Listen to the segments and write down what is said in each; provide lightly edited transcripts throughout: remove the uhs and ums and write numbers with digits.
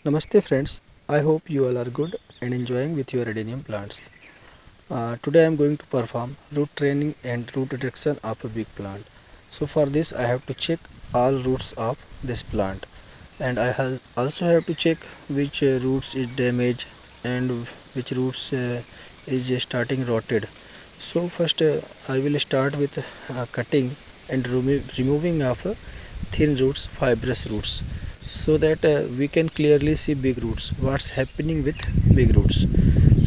Namaste friends, I hope you all are good and enjoying with your adenium plants. Today I am going to perform root training and root reduction of a big plant. So for this I have to check all roots of this plant, and also have to check which roots is damaged and which roots is starting rotted. So first I will start with cutting and removing of thin roots, fibrous roots, so that we can clearly see big roots, what's happening with big roots.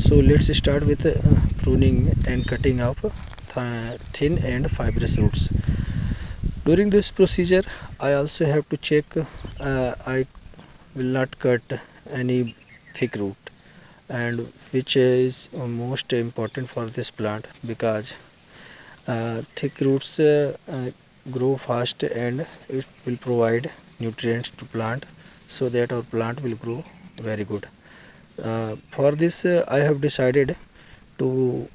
So let's start with pruning and cutting of thin and fibrous roots. During this procedure I also have to check I will not cut any thick root, and which is most important for this plant, because thick roots grow fast and it will provide nutrients to plant, so that our plant will grow very good. For this I have decided to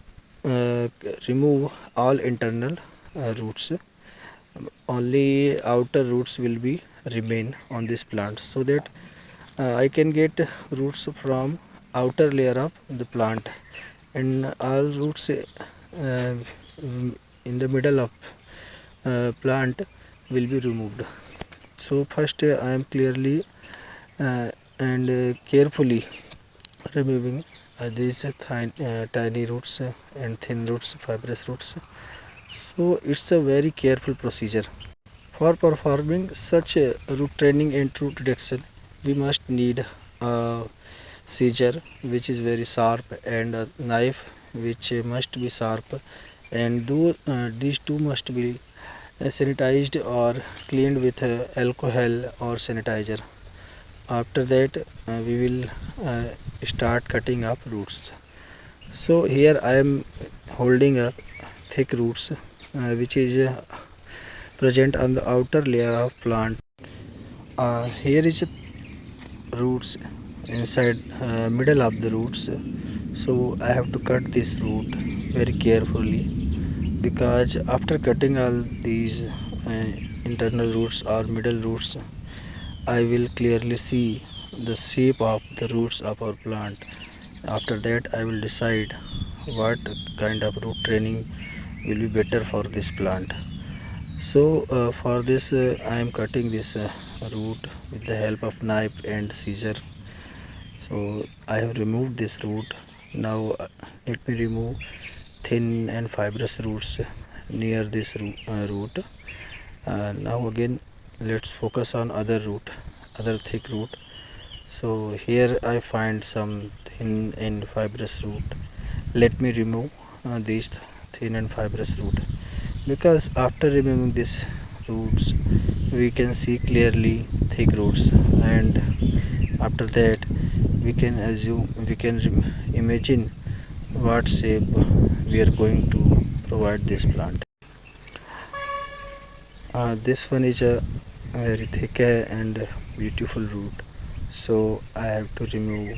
uh, remove all internal roots. Only outer roots will be remain on this plant, so that I can get roots from outer layer of the plant, and all roots in the middle of plant will be removed. So first I am clearly and carefully removing these tiny roots and thin roots, fibrous roots. So it's a very careful procedure. For performing such a root training and root reduction, we must need a scissor which is very sharp, and a knife which must be sharp, and these two must be sanitized or cleaned with alcohol or sanitizer. After that we will start cutting up roots. So here I am holding a thick roots which is present on the outer layer of plant. Here is roots inside middle of the roots. So I have to cut this root very carefully, because after cutting all these internal roots or middle roots, I will clearly see the shape of the roots of our plant. After that I will decide what kind of root training will be better for this plant. So for this I am cutting this root with the help of knife and scissor. So I have removed this root. Now let me remove thin and fibrous roots near this root. Now again let's focus on other root, other thick root. So here I find some thin and fibrous root. Let me remove these thin and fibrous root, because after removing these roots we can see clearly thick roots, and after that we can imagine what shape we are going to provide this plant. This one is a very thick and beautiful root, so I have to remove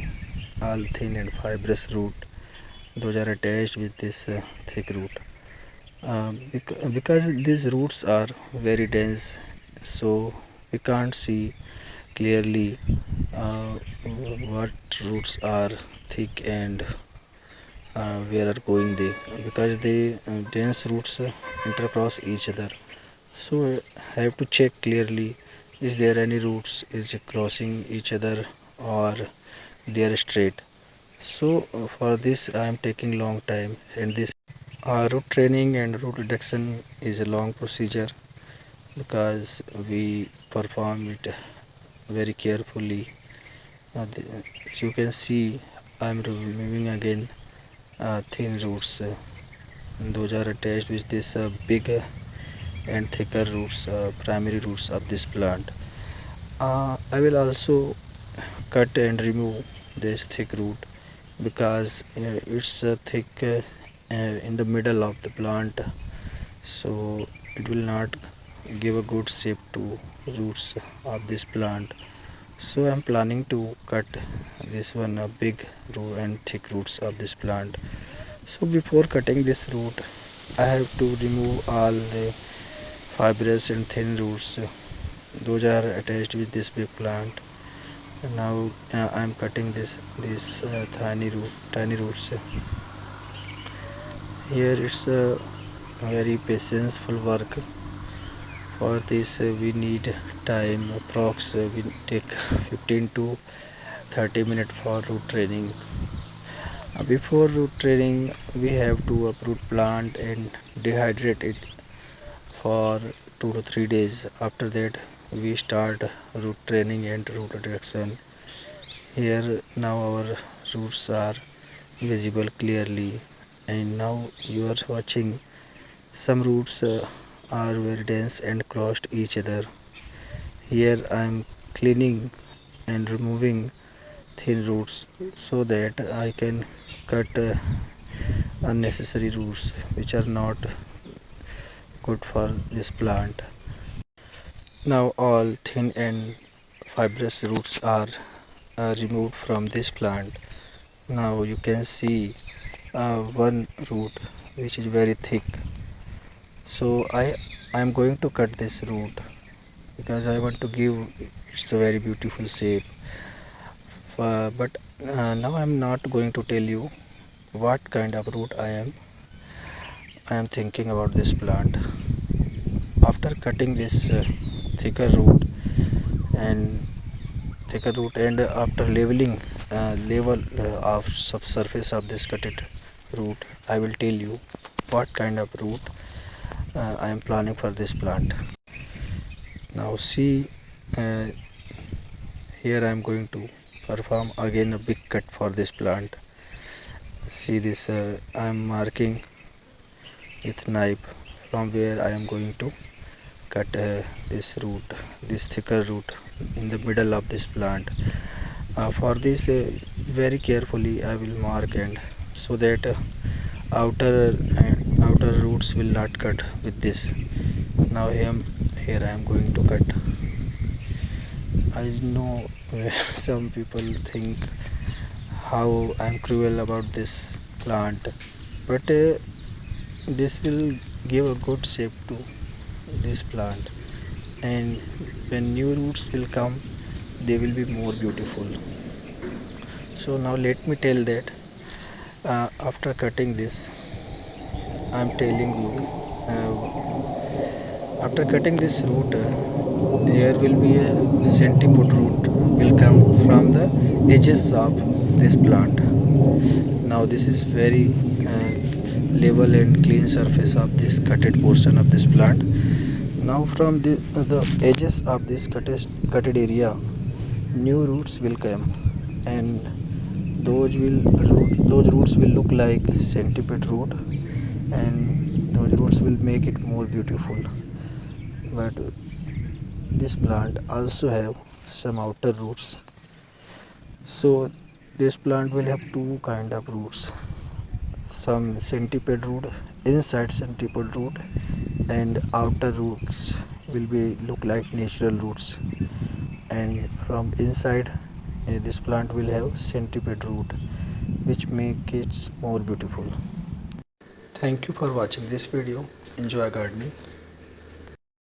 all thin and fibrous root. Those are attached with this thick root. Because these roots are very dense, so we can't see clearly what roots are thick and where are going they, because the dense roots intercross each other. So I have to check clearly, is there any roots is crossing each other or they are straight. So for this I am taking long time, and this root training and root reduction is a long procedure, because we perform it very carefully. You can see I am removing again thin roots. Those are attached with this big and thicker roots, primary roots of this plant. I will also cut and remove this thick root, because it's thick in the middle of the plant, so it will not give a good shape to roots of this plant. So I am planning to cut this one big root and thick roots of this plant. So before cutting this root I have to remove all the fibrous and thin roots. Those are attached with this big plant. Now I am cutting these tiny roots. Here it's a very patientful work. For this we need time. Approx we take 15 to 30 minutes for root training. Before root training, we have to uproot plant and dehydrate it for 2 to 3 days. After that, we start root training and root reduction. Here now our roots are visible clearly, and now you are watching some roots are very dense and crossed each other. Here I am cleaning and removing thin roots so that I can cut unnecessary roots which are not good for this plant. Now all thin and fibrous roots are removed from this plant. Now you can see one root which is very thick. So I am going to cut this root because I want to give it's a very beautiful shape. But now I am not going to tell you what kind of root I am thinking about this plant. After cutting this thicker root and after level of subsurface of this cutted root, I will tell you what kind of root I am planning for this plant. Now see, uh, here I am going to perform again a big cut for this plant. See this, I am marking with knife from where I am going to cut this thicker root in the middle of this plant. For this, very carefully I will mark and so that outer roots will not cut with this. Now here I am going to cut. I know some people think how I am cruel about this plant, but this will give a good shape to this plant, and when new roots will come, they will be more beautiful. So now let me tell that after cutting this, I am telling you, after cutting this root, there will be a centipede root will come from the edges of this plant. Now this is very level and clean surface of this cutted portion of this plant. Now from the edges of this cutted area, new roots will come, and those roots will look like centipede root, and those roots will make it more beautiful. But this plant also have some outer roots, so this plant will have two kind of roots, some centipede root, inside centipede root, and outer roots will be look like natural roots, and from inside this plant will have centipede root which make it more beautiful. Thank you for watching this video. Enjoy gardening.